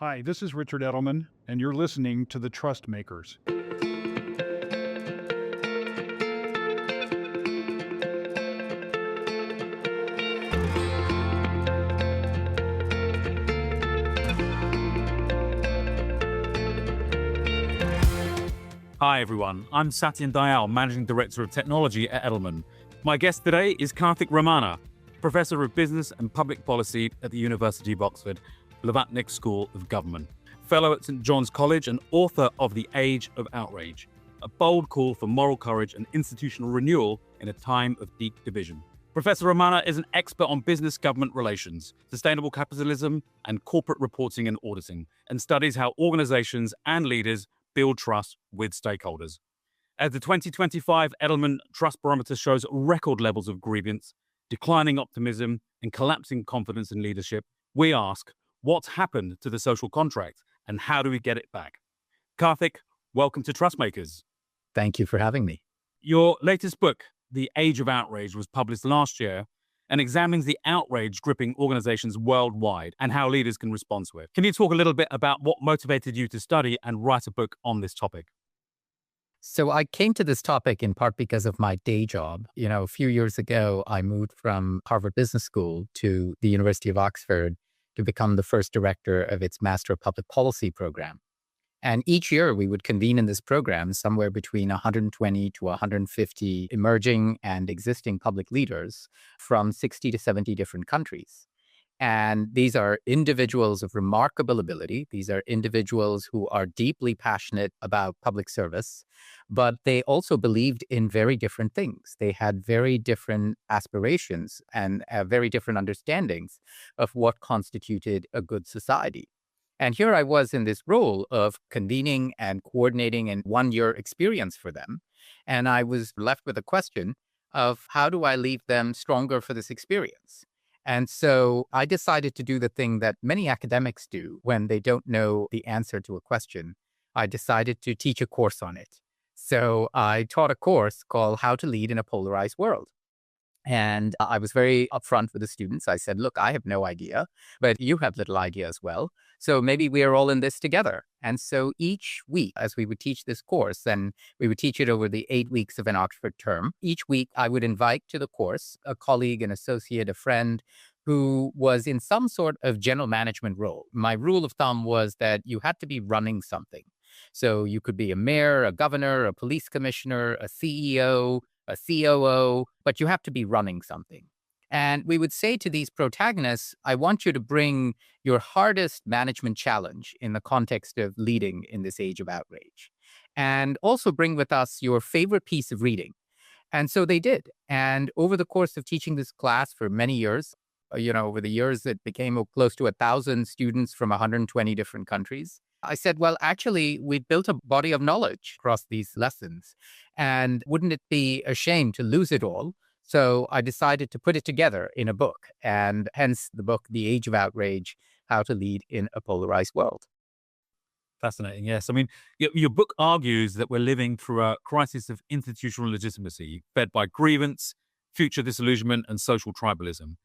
Hi, this is Richard Edelman, and you're listening to The Trust Makers. Hi everyone, I'm Satyen Dayal, Managing Director of Technology at Edelman. My guest today is Karthik Ramanna, Professor of Business and Public Policy at the University of Oxford, Blavatnik School of Government, Fellow at St John's College and author of The Age of Outrage, a bold call for moral courage and institutional renewal in a time of deep division. Professor Ramanna is an expert on business-government relations, sustainable capitalism, and corporate reporting and auditing, and studies how organizations and leaders build trust with stakeholders. As the 2025 Edelman Trust Barometer shows record levels of grievance, declining optimism, and collapsing confidence in leadership, we ask, what's happened to the social contract and how do we get it back? Karthik, welcome to Trustmakers. Thank you for having me. Your latest book, The Age of Outrage, was published last year and examines the outrage gripping organizations worldwide and how leaders can respond to it. Can you talk a little bit about what motivated you to study and write a book on this topic? So I came to this topic in part because of my day job. A few years ago, I moved from Harvard Business School to the University of Oxford to become the first director of its Master of Public Policy program. And each year we would convene in this program somewhere between 120 to 150 emerging and existing public leaders from 60 to 70 different countries. And these are individuals of remarkable ability. These are individuals who are deeply passionate about public service, but they also believed in very different things. They had very different aspirations and very different understandings of what constituted a good society. And here I was in this role of convening and coordinating an 1-year experience for them. And I was left with a question of how do I leave them stronger for this experience? And so I decided to do the thing that many academics do when they don't know the answer to a question. I decided to teach a course on it. So I taught a course called How to Lead in a Polarized World. And I was very upfront with the students. I said, look, I have no idea, but you have little idea as well. So maybe we are all in this together. And so each week, as we would teach this course, and we would teach it over the 8 weeks of an Oxford term, each week I would invite to the course a colleague, an associate, a friend who was in some sort of general management role. My rule of thumb was that you had to be running something. So you could be a mayor, a governor, a police commissioner, a CEO, a COO, but you have to be running something. And we would say to these protagonists, I want you to bring your hardest management challenge in the context of leading in this age of outrage. And also bring with us your favorite piece of reading. And so they did. And over the course of teaching this class for many years, over the years, it became close to 1,000 students from 120 different countries. I said, well, actually, we built a body of knowledge across these lessons. And wouldn't it be a shame to lose it all? So I decided to put it together in a book, and hence the book, The Age of Outrage, How to Lead in a Polarized World. Fascinating, yes. I mean, your book argues that we're living through a crisis of institutional legitimacy, fed by grievance, future disillusionment, and social tribalism.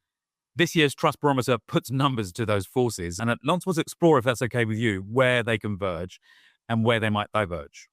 This year's Trust Barometer puts numbers to those forces, and I'd like to explore, if that's okay with you, where they converge and where they might diverge.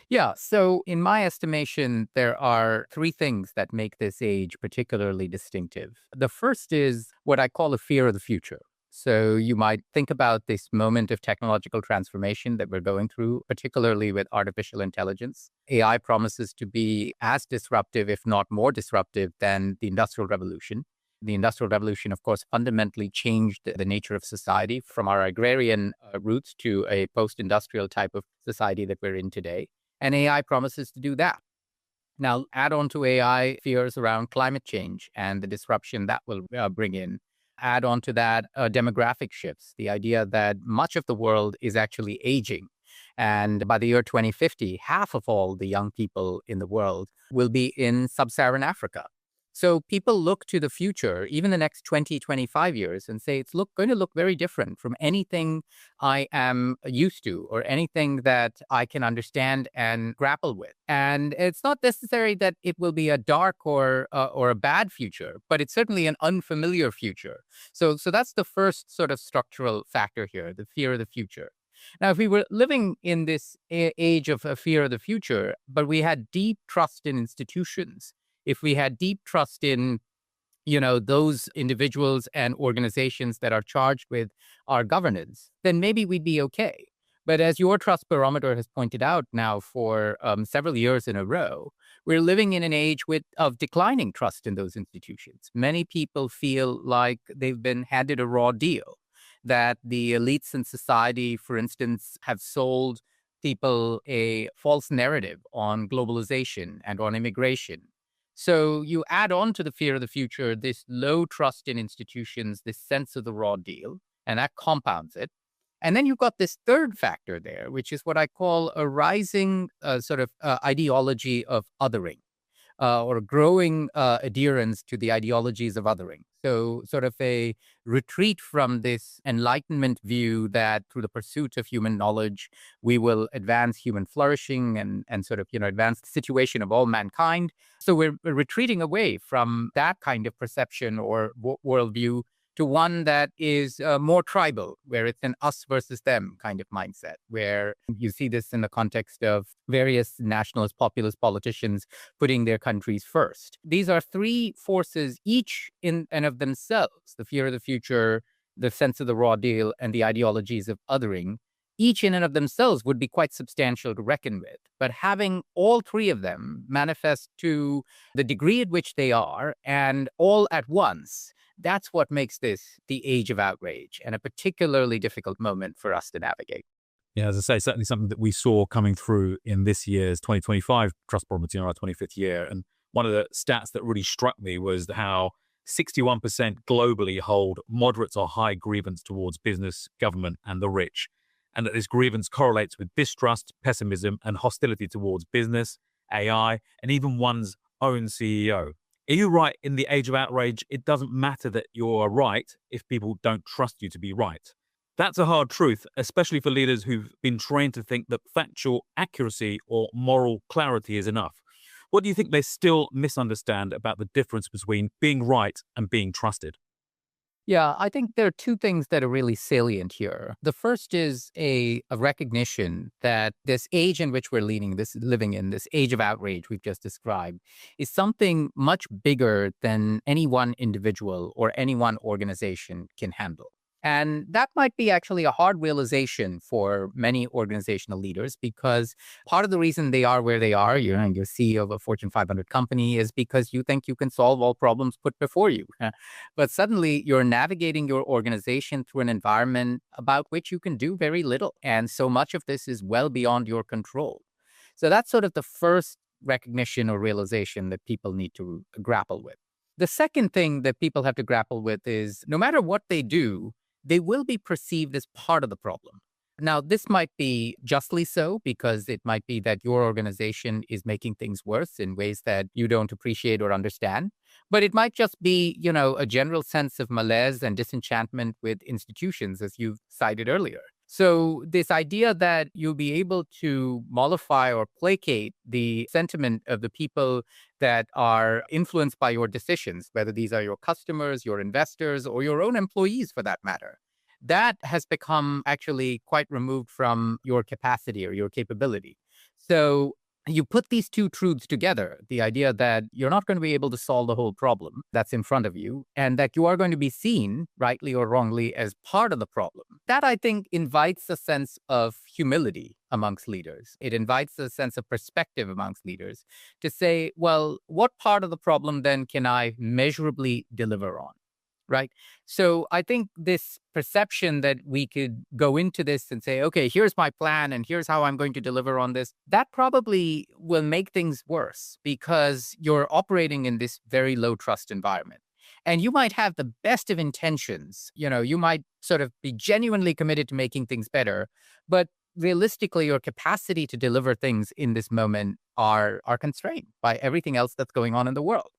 Yeah, so in my estimation, there are 3 things that make this age particularly distinctive. The first is what I call a fear of the future. So you might think about this moment of technological transformation that we're going through, particularly with artificial intelligence. AI promises to be as disruptive, if not more disruptive, than the Industrial Revolution. The Industrial Revolution, of course, fundamentally changed the nature of society from our agrarian roots to a post-industrial type of society that we're in today. And AI promises to do that. Now, add on to AI fears around climate change and the disruption that will bring in. Add on to that demographic shifts, the idea that much of the world is actually aging. And by the year 2050, half of all the young people in the world will be in sub-Saharan Africa. So people look to the future, even the next 20, 25 years, and say it's going to look very different from anything I am used to or anything that I can understand and grapple with. And it's not necessary that it will be a dark or a bad future, but it's certainly an unfamiliar future. So that's the first sort of structural factor here, the fear of the future. Now, if we were living in this age of a fear of the future, but we had deep trust in institutions, if we had deep trust in those individuals and organizations that are charged with our governance, then maybe we'd be okay. But as your trust barometer has pointed out now for several years in a row, we're living in an age of declining trust in those institutions. Many people feel like they've been handed a raw deal, that the elites in society, for instance, have sold people a false narrative on globalization and on immigration. So you add on to the fear of the future this low trust in institutions, this sense of the raw deal, and that compounds it. And then you've got this third factor there, which is what I call a rising ideology of othering, or growing adherence to the ideologies of othering. So sort of a retreat from this Enlightenment view that through the pursuit of human knowledge, we will advance human flourishing and sort of, advance the situation of all mankind. So we're retreating away from that kind of perception or worldview to one that is more tribal, where it's an us versus them kind of mindset, where you see this in the context of various nationalist populist politicians putting their countries first. These are three forces, each in and of themselves, the fear of the future, the sense of the raw deal, and the ideologies of othering, each in and of themselves would be quite substantial to reckon with. But having all three of them manifest to the degree at which they are, and all at once, that's what makes this the age of outrage and a particularly difficult moment for us to navigate. Yeah, as I say, certainly something that we saw coming through in this year's 2025 Trust Barometer, our 25th year. And one of the stats that really struck me was how 61% globally hold moderate or high grievance towards business, government, and the rich. And that this grievance correlates with distrust, pessimism, and hostility towards business, AI, and even one's own CEO. Are you right in the age of outrage? It doesn't matter that you're right if people don't trust you to be right. That's a hard truth, especially for leaders who've been trained to think that factual accuracy or moral clarity is enough. What do you think they still misunderstand about the difference between being right and being trusted? Yeah, I think there are two things that are really salient here. The first is a recognition that this age in which we're living in, this age of outrage we've just described, is something much bigger than any one individual or any one organization can handle. And that might be actually a hard realization for many organizational leaders, because part of the reason they are where they are, you're CEO of a Fortune 500 company, is because you think you can solve all problems put before you. But suddenly you're navigating your organization through an environment about which you can do very little. And so much of this is well beyond your control. So that's sort of the first recognition or realization that people need to grapple with. The second thing that people have to grapple with is no matter what they do, they will be perceived as part of the problem. Now, this might be justly so, because it might be that your organization is making things worse in ways that you don't appreciate or understand. But it might just be, a general sense of malaise and disenchantment with institutions, as you cited earlier. So this idea that you'll be able to mollify or placate the sentiment of the people that are influenced by your decisions, whether these are your customers, your investors, or your own employees for that matter, that has become actually quite removed from your capacity or your capability. So you put these two truths together, the idea that you're not going to be able to solve the whole problem that's in front of you, and that you are going to be seen, rightly or wrongly, as part of the problem. That, I think, invites a sense of humility amongst leaders. It invites a sense of perspective amongst leaders to say, well, what part of the problem then can I measurably deliver on? Right. So I think this perception that we could go into this and say, okay, here's my plan and here's how I'm going to deliver on this, that probably will make things worse, because you're operating in this very low trust environment. And you might have the best of intentions. You might sort of be genuinely committed to making things better, but realistically, your capacity to deliver things in this moment are constrained by everything else that's going on in the world.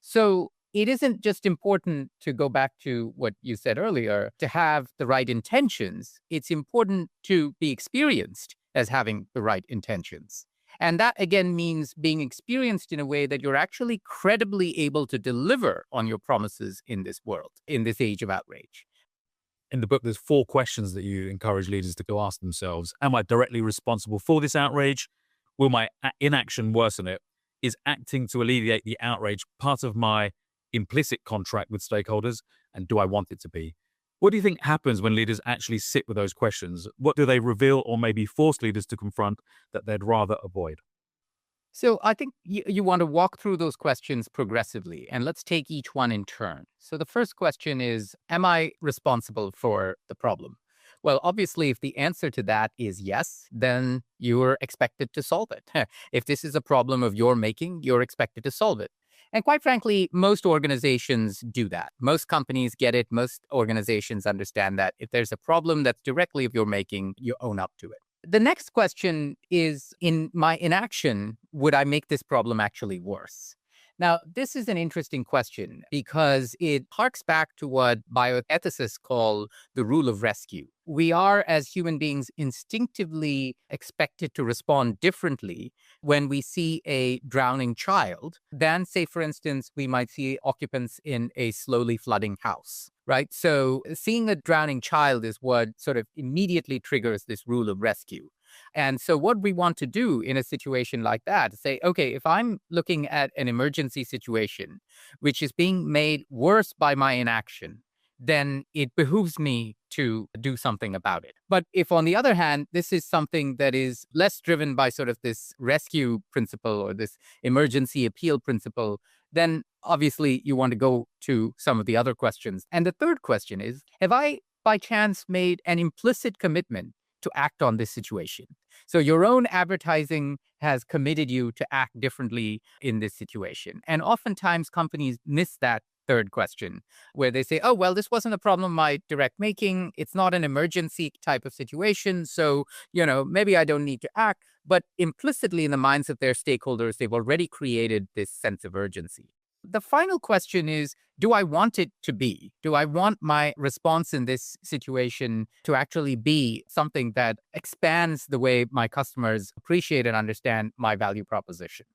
So it isn't just important to go back to what you said earlier, to have the right intentions. It's important to be experienced as having the right intentions. And that again means being experienced in a way that you're actually credibly able to deliver on your promises in this world, in this age of outrage. In the book, there's 4 questions that you encourage leaders to go ask themselves. Am I directly responsible for this outrage? Will my inaction worsen it? Is acting to alleviate the outrage part of my implicit contract with stakeholders? And do I want it to be? What do you think happens when leaders actually sit with those questions? What do they reveal or maybe force leaders to confront that they'd rather avoid? So I think you want to walk through those questions progressively, and let's take each one in turn. So the first question is, am I responsible for the problem? Well, obviously, if the answer to that is yes, then you're expected to solve it. If this is a problem of your making, you're expected to solve it. And quite frankly, most organizations do that. Most companies get it. Most organizations understand that if there's a problem that's directly of your making, you own up to it. The next question is, in my inaction, would I make this problem actually worse? Now, this is an interesting question because it harks back to what bioethicists call the rule of rescue. We are, as human beings, instinctively expected to respond differently when we see a drowning child than, say, for instance, we might see occupants in a slowly flooding house, right? So seeing a drowning child is what sort of immediately triggers this rule of rescue. And so what we want to do in a situation like that is say, okay, if I'm looking at an emergency situation, which is being made worse by my inaction, then it behooves me to do something about it. But if, on the other hand, this is something that is less driven by sort of this rescue principle or this emergency appeal principle, then obviously you want to go to some of the other questions. And the third question is, have I by chance made an implicit commitment to act on this situation? So your own advertising has committed you to act differently in this situation. And oftentimes companies miss that third question where they say, oh, well, this wasn't a problem of my direct making. It's not an emergency type of situation. So, maybe I don't need to act. But implicitly in the minds of their stakeholders, they've already created this sense of urgency. The final question is, do I want it to be? Do I want my response in this situation to actually be something that expands the way my customers appreciate and understand my value proposition?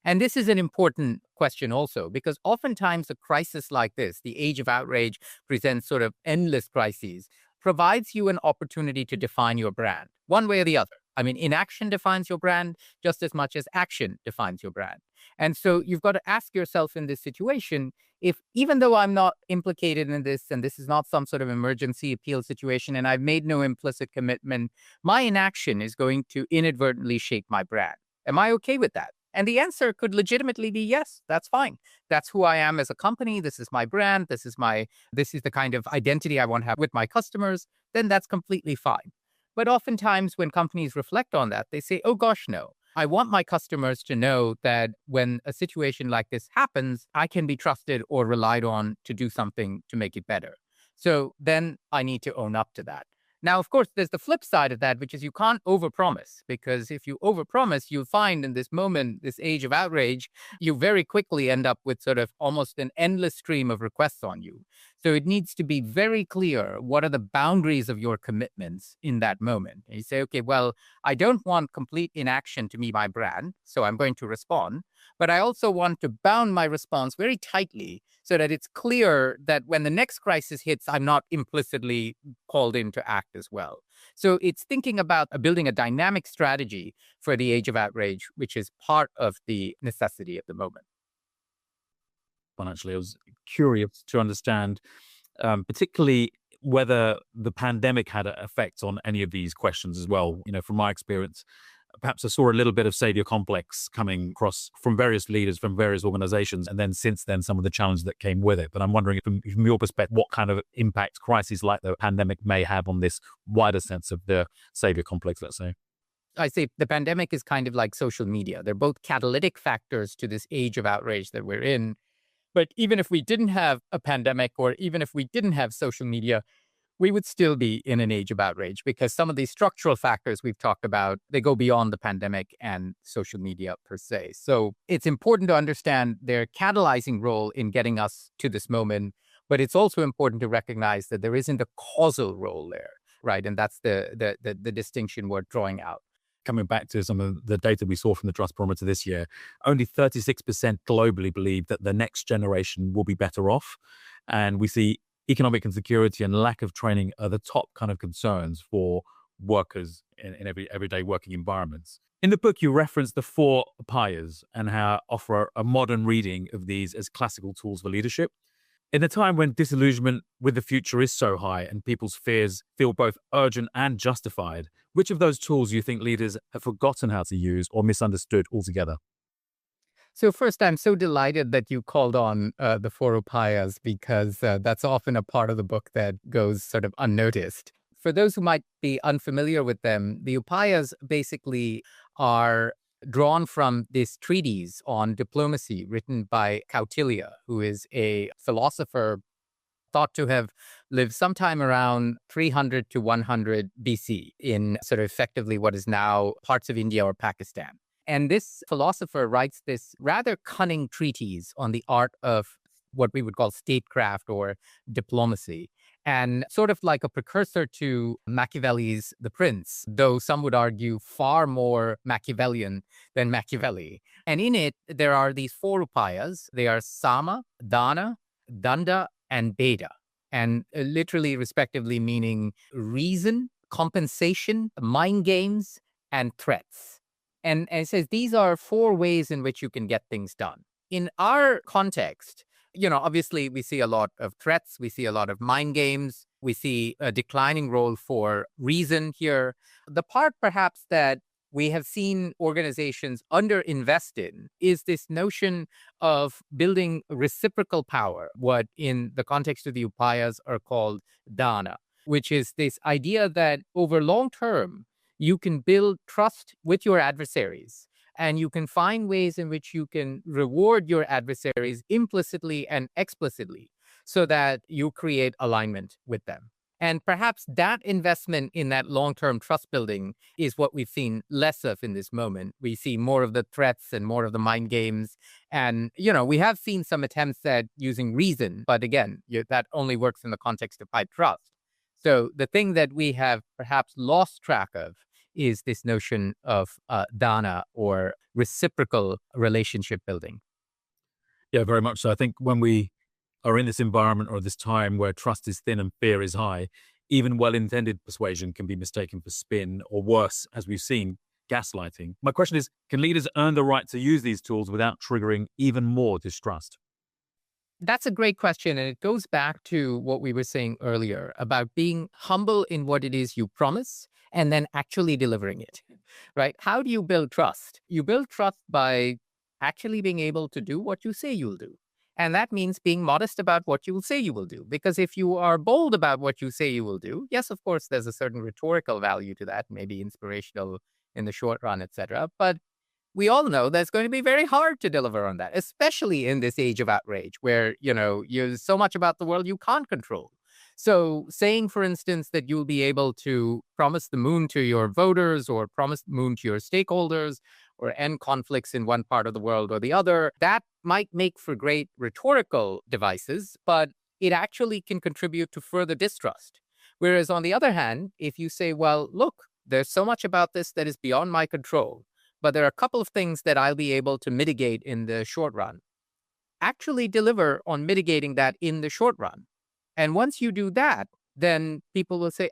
And this is an important question also, because oftentimes a crisis like this, the age of outrage presents sort of endless crises, provides you an opportunity to define your brand one way or the other. I mean, inaction defines your brand just as much as action defines your brand. And so you've got to ask yourself in this situation, if even though I'm not implicated in this and this is not some sort of emergency appeal situation and I've made no implicit commitment, my inaction is going to inadvertently shape my brand. Am I okay with that? And the answer could legitimately be yes, that's fine. That's who I am as a company. This is my brand. This is the kind of identity I want to have with my customers. Then that's completely fine. But oftentimes when companies reflect on that, they say, oh gosh, no. I want my customers to know that when a situation like this happens, I can be trusted or relied on to do something to make it better. So then I need to own up to that. Now, of course, there's the flip side of that, which is you can't overpromise, because if you overpromise, you'll find in this moment, this age of outrage, you very quickly end up with sort of almost an endless stream of requests on you. So it needs to be very clear what are the boundaries of your commitments in that moment. And you say, okay, well, I don't want complete inaction to be my brand, so I'm going to respond. But I also want to bound my response very tightly so that it's clear that when the next crisis hits, I'm not implicitly called in to act as well. So it's thinking about building a dynamic strategy for the age of outrage, which is part of the necessity of the moment. Actually, I was curious to understand, particularly whether the pandemic had an effect on any of these questions as well. From my experience, perhaps I saw a little bit of savior complex coming across from various leaders, from various organizations, and then since then, some of the challenges that came with it. But I'm wondering, from your perspective, what kind of impact crises like the pandemic may have on this wider sense of the savior complex, let's say. I say the pandemic is kind of like social media. They're both catalytic factors to this age of outrage that we're in. But even if we didn't have a pandemic, or even if we didn't have social media, we would still be in an age of outrage because some of these structural factors we've talked about, they go beyond the pandemic and social media per se. So it's important to understand their catalyzing role in getting us to this moment, but it's also important to recognize that there isn't a causal role there, right? And that's the distinction we're drawing out. Coming back to some of the data we saw from the Trust Barometer this year, only 36% globally believe that the next generation will be better off. And we see economic insecurity and lack of training are the top kind of concerns for workers in everyday working environments. In the book, you reference the Four Upas and how offer a modern reading of these as classical tools for leadership. In a time when disillusionment with the future is so high and people's fears feel both urgent and justified, which of those tools do you think leaders have forgotten how to use or misunderstood altogether? So first, I'm so delighted that you called on the Four Upas because that's often a part of the book that goes sort of unnoticed. For those who might be unfamiliar with them, the Upayas basically are drawn from this treatise on diplomacy written by Kautilya, who is a philosopher thought to have lived sometime around 300 to 100 BC in sort of effectively what is now parts of India or Pakistan. And this philosopher writes this rather cunning treatise on the art of what we would call statecraft or diplomacy. And sort of like a precursor to Machiavelli's The Prince, though some would argue far more Machiavellian than Machiavelli. And in it, there are these four upayas. They are Sama, Dana, Danda, and Beda. And literally, respectively, meaning reason, compensation, mind games, and threats. And it says these are four ways in which you can get things done. In our context, obviously we see a lot of threats, we see a lot of mind games, we see a declining role for reason here. The part perhaps that we have seen organizations underinvest in is this notion of building reciprocal power, what in the context of the upayas are called dana, which is this idea that over long term, you can build trust with your adversaries. And you can find ways in which you can reward your adversaries implicitly and explicitly so that you create alignment with them. And perhaps that investment in that long-term trust building is what we've seen less of in this moment. We see more of the threats and more of the mind games. And, we have seen some attempts at using reason, but again, that only works in the context of high trust. So the thing that we have perhaps lost track of is this notion of dana or reciprocal relationship building. Yeah, very much so. I think when we are in this environment or this time where trust is thin and fear is high, even well-intended persuasion can be mistaken for spin or worse, as we've seen, gaslighting. My question is, can leaders earn the right to use these tools without triggering even more distrust? That's a great question. And it goes back to what we were saying earlier about being humble in what it is you promise and then actually delivering it, right? How do you build trust? You build trust by actually being able to do what you say you'll do. And that means being modest about what you will say you will do. Because if you are bold about what you say you will do, yes, of course, there's a certain rhetorical value to that, maybe inspirational in the short run, etc. But we all know that it's going to be very hard to deliver on that, especially in this age of outrage where, you're so much about the world you can't control. So saying, for instance, that you'll be able to promise the moon to your voters or promise the moon to your stakeholders or end conflicts in one part of the world or the other, that might make for great rhetorical devices, but it actually can contribute to further distrust. Whereas on the other hand, if you say, well, look, there's so much about this that is beyond my control, but there are a couple of things that I'll be able to mitigate in the short run. Actually deliver on mitigating that in the short run. And once you do that, then people will say,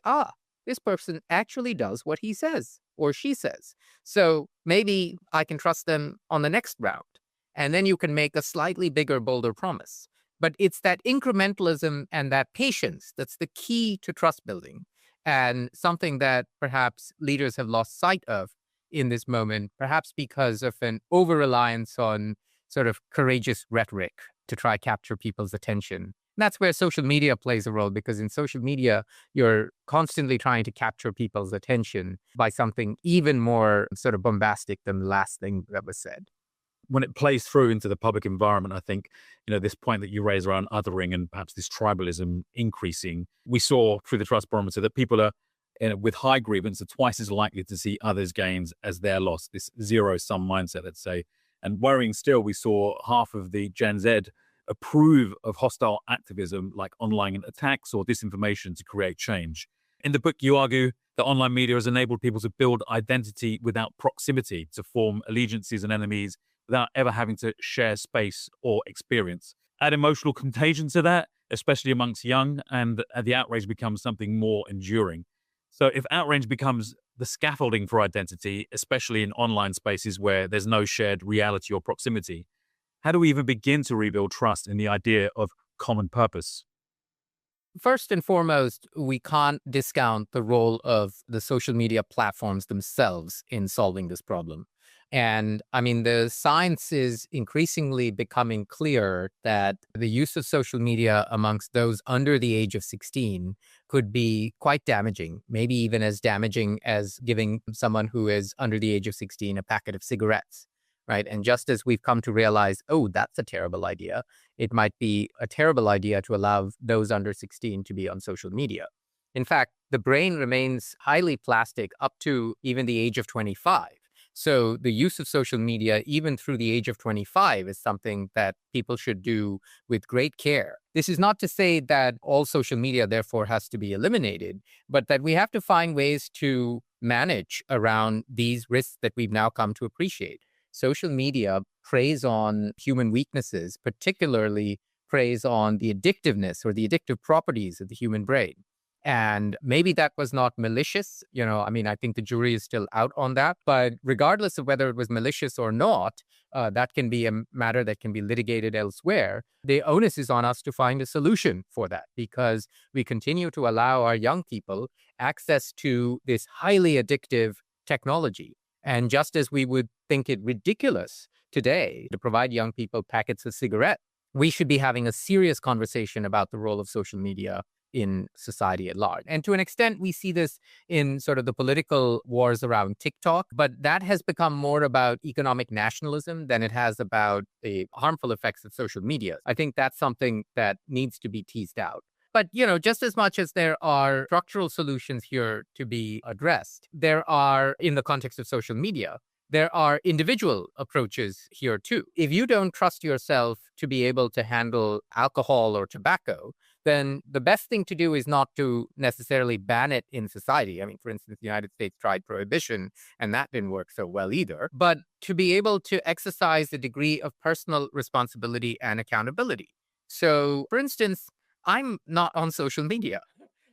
this person actually does what he says or she says. So maybe I can trust them on the next round. And then you can make a slightly bigger, bolder promise. But it's that incrementalism and that patience that's the key to trust building, and something that perhaps leaders have lost sight of in this moment, perhaps because of an over-reliance on sort of courageous rhetoric to try capture people's attention. And that's where social media plays a role, because in social media, you're constantly trying to capture people's attention by something even more sort of bombastic than the last thing that was said. when it plays through into the public environment, I think, this point that you raise around othering and perhaps this tribalism increasing, we saw through the trust barometer that people are with high grievance are twice as likely to see others' gains as their loss, this zero-sum mindset, let's say. And worrying still, we saw half of the Gen Z approve of hostile activism like online attacks or disinformation to create change. In the book, you argue that online media has enabled people to build identity without proximity, to form allegiances and enemies without ever having to share space or experience. Add emotional contagion to that, especially amongst young, and the outrage becomes something more enduring. So if outrage becomes the scaffolding for identity, especially in online spaces where there's no shared reality or proximity, how do we even begin to rebuild trust in the idea of common purpose? First and foremost, we can't discount the role of the social media platforms themselves in solving this problem. And I mean, the science is increasingly becoming clear that the use of social media amongst those under the age of 16 could be quite damaging, maybe even as damaging as giving someone who is under the age of 16 a packet of cigarettes, right? And just as we've come to realize, oh, that's a terrible idea, it might be a terrible idea to allow those under 16 to be on social media. In fact, the brain remains highly plastic up to even the age of 25. So the use of social media, even through the age of 25, is something that people should do with great care. This is not to say that all social media, therefore, has to be eliminated, but that we have to find ways to manage around these risks that we've now come to appreciate. Social media preys on human weaknesses, particularly preys on the addictiveness or the addictive properties of the human brain. And maybe that was not malicious. I think the jury is still out on that. But regardless of whether it was malicious or not, that can be a matter that can be litigated elsewhere. The onus is on us to find a solution for that, because we continue to allow our young people access to this highly addictive technology. And just as we would think it ridiculous today to provide young people packets of cigarettes, we should be having a serious conversation about the role of social media in society at large. And to an extent, we see this in sort of the political wars around TikTok, but that has become more about economic nationalism than it has about the harmful effects of social media. I think that's something that needs to be teased out. But, just as much as there are structural solutions here to be addressed, there are, in the context of social media, there are individual approaches here too. If you don't trust yourself to be able to handle alcohol or tobacco, then the best thing to do is not to necessarily ban it in society. I mean, for instance, the United States tried prohibition, and that didn't work so well either. But to be able to exercise a degree of personal responsibility and accountability. So, for instance, I'm not on social media.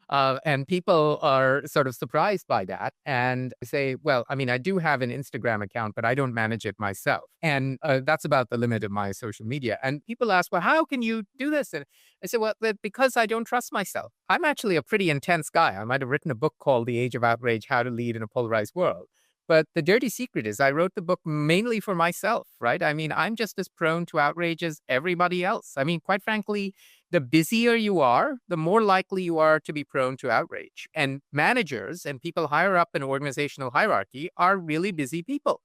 And people are sort of surprised by that and say, well, I do have an Instagram account, but I don't manage it myself. And that's about the limit of my social media. And people ask, well, how can you do this? And I say, well, because I don't trust myself. I'm actually a pretty intense guy. I might have written a book called The Age of Outrage, How to Lead in a Polarized World. But the dirty secret is I wrote the book mainly for myself, right? I'm just as prone to outrage as everybody else. Quite frankly, the busier you are, the more likely you are to be prone to outrage. And managers and people higher up in organizational hierarchy are really busy people.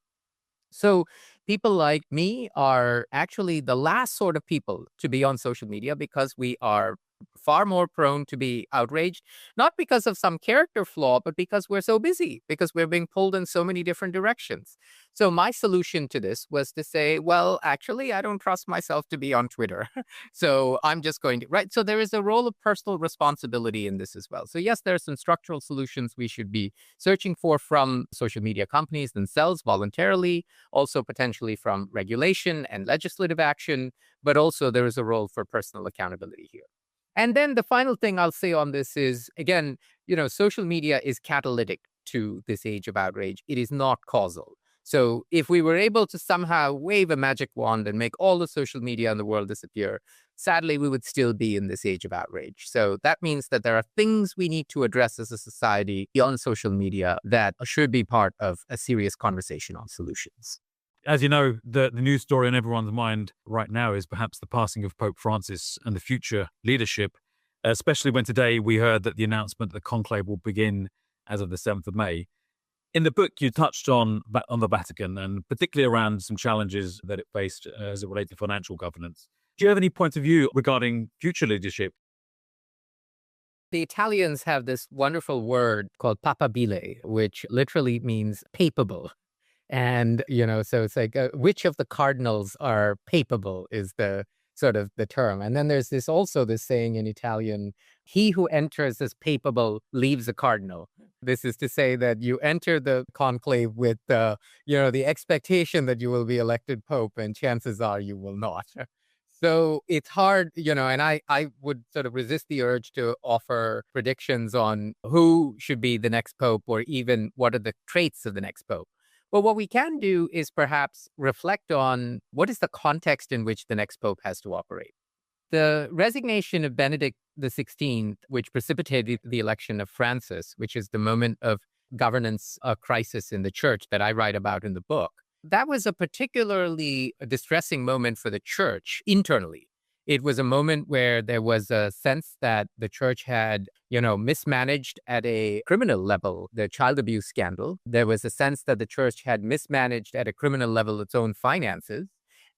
So people like me are actually the last sort of people to be on social media because we are far more prone to be outraged, not because of some character flaw, but because we're so busy, because we're being pulled in so many different directions. So my solution to this was to say, well, actually, I don't trust myself to be on Twitter. So I'm just going to, right? So there is a role of personal responsibility in this as well. So yes, there are some structural solutions we should be searching for from social media companies themselves voluntarily, also potentially from regulation and legislative action, but also there is a role for personal accountability here. And then the final thing I'll say on this is, again, social media is catalytic to this age of outrage. It is not causal. So if we were able to somehow wave a magic wand and make all the social media in the world disappear, sadly, we would still be in this age of outrage. So that means that there are things we need to address as a society beyond social media that should be part of a serious conversation on solutions. As you know, the news story on everyone's mind right now is perhaps the passing of Pope Francis and the future leadership, especially when today we heard that the announcement that the conclave will begin as of the 7th of May. In the book, you touched on the Vatican and particularly around some challenges that it faced as it related to financial governance. Do you have any point of view regarding future leadership? The Italians have this wonderful word called papabile, which literally means papable. And, so it's like, which of the cardinals are papable is the sort of the term. And then there's this saying in Italian, he who enters as papable leaves a cardinal. This is to say that you enter the conclave with, the expectation that you will be elected pope, and chances are you will not. So it's hard, and I would sort of resist the urge to offer predictions on who should be the next pope or even what are the traits of the next pope. But what we can do is perhaps reflect on what is the context in which the next pope has to operate. The resignation of Benedict XVI, which precipitated the election of Francis, which is the moment of governance crisis in the church that I write about in the book, that was a particularly distressing moment for the church internally. It was a moment where there was a sense that the church had, mismanaged at a criminal level the child abuse scandal. There was a sense that the church had mismanaged at a criminal level its own finances.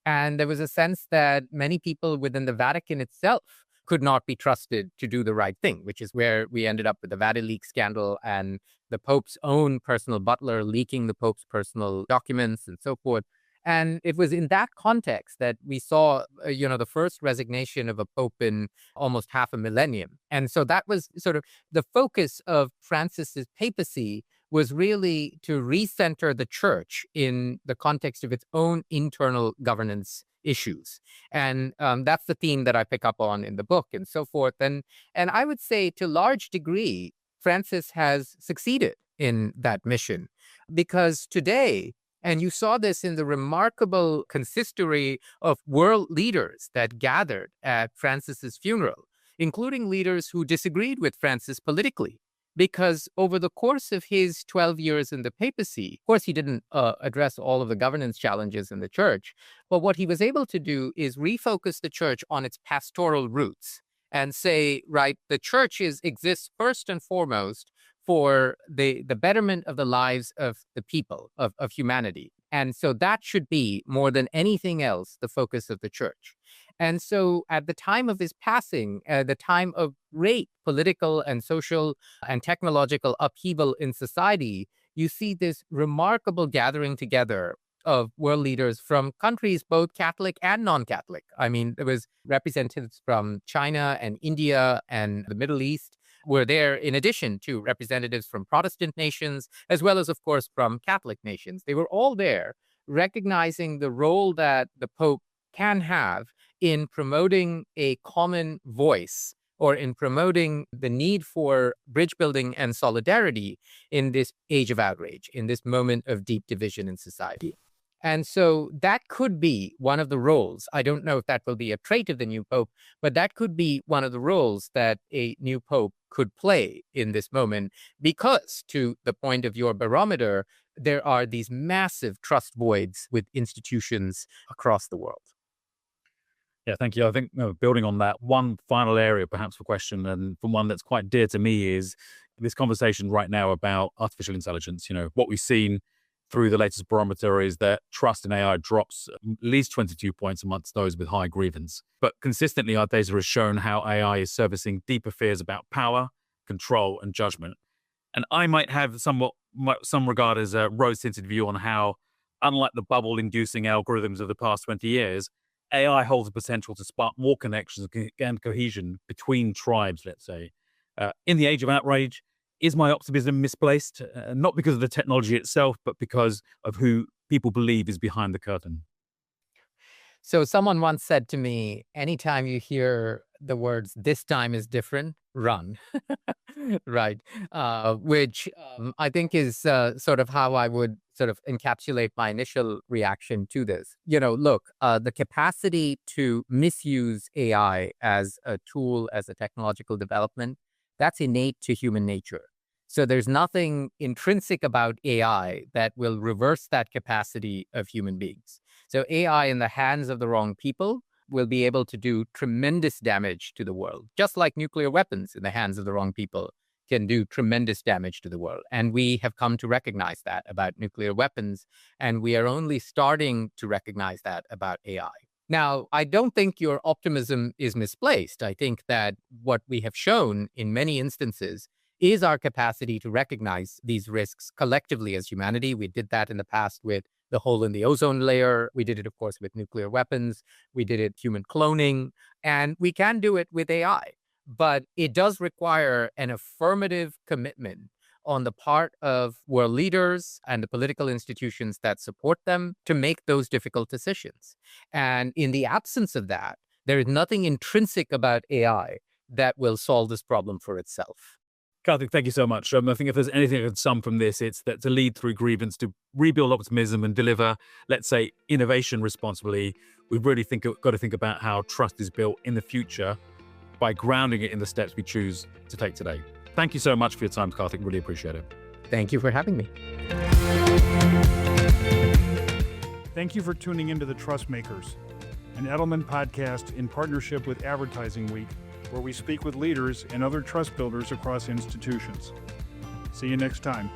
And there was a sense that many people within the Vatican itself could not be trusted to do the right thing, which is where we ended up with the Vatileaks scandal and the Pope's own personal butler leaking the Pope's personal documents and so forth. And it was in that context that we saw, the first resignation of a pope in almost half a millennium. And so that was sort of the focus of Francis's papacy, was really to recenter the church in the context of its own internal governance issues. And that's the theme that I pick up on in the book and so forth. And I would say to a large degree, Francis has succeeded in that mission, because today, and you saw this in the remarkable consistory of world leaders that gathered at Francis's funeral, including leaders who disagreed with Francis politically. Because over the course of his 12 years in the papacy, of course, he didn't address all of the governance challenges in the church. But what he was able to do is refocus the church on its pastoral roots and say, right, the church exists first and foremost for the betterment of the lives of the people, of humanity. And so that should be, more than anything else, the focus of the church. And so at the time of his passing, the time of great political and social and technological upheaval in society, you see this remarkable gathering together of world leaders from countries both Catholic and non-Catholic. I mean, there was representatives from China and India and the Middle East were there, in addition to representatives from Protestant nations, as well as, of course, from Catholic nations. They were all there recognizing the role that the Pope can have in promoting a common voice, or in promoting the need for bridge building and solidarity in this age of outrage, in this moment of deep division in society. And so that could be one of the roles. I don't know if that will be a trait of the new pope, but that could be one of the roles that a new pope could play in this moment, because, to the point of your barometer, there are these massive trust voids with institutions across the world. Yeah, thank you. I think, building on that, one final area perhaps for question, and from one that's quite dear to me, is this conversation right now about artificial intelligence. What we've seen through the latest barometer is that trust in AI drops at least 22 points amongst those with high grievance. But consistently, our data has shown how AI is servicing deeper fears about power, control, and judgment. And I might have some regard as a rose-tinted view on how, unlike the bubble-inducing algorithms of the past 20 years, AI holds the potential to spark more connections and cohesion between tribes, let's say. In the age of outrage, is my optimism misplaced? Not because of the technology itself, but because of who people believe is behind the curtain. So someone once said to me, anytime you hear the words, "this time is different," run. Right. Which I think is sort of how I would sort of encapsulate my initial reaction to this. Look, the capacity to misuse AI as a tool, as a technological development, that's innate to human nature. So there's nothing intrinsic about AI that will reverse that capacity of human beings. So AI in the hands of the wrong people will be able to do tremendous damage to the world, just like nuclear weapons in the hands of the wrong people can do tremendous damage to the world. And we have come to recognize that about nuclear weapons. And we are only starting to recognize that about AI. Now, I don't think your optimism is misplaced. I think that what we have shown in many instances is our capacity to recognize these risks collectively as humanity. We did that in the past with the hole in the ozone layer. We did it, of course, with nuclear weapons. We did it human cloning. And we can do it with AI. But it does require an affirmative commitment on the part of world leaders and the political institutions that support them to make those difficult decisions. And in the absence of that, there is nothing intrinsic about AI that will solve this problem for itself. Karthik, thank you so much. I think if there's anything I can sum from this, it's that to lead through grievance, to rebuild optimism and deliver, let's say, innovation responsibly, we've really got to think about how trust is built in the future by grounding it in the steps we choose to take today. Thank you so much for your time, Karthik. Really appreciate it. Thank you for having me. Thank you for tuning into The Trust Makers, an Edelman podcast in partnership with Advertising Week, where we speak with leaders and other trust builders across institutions. See you next time.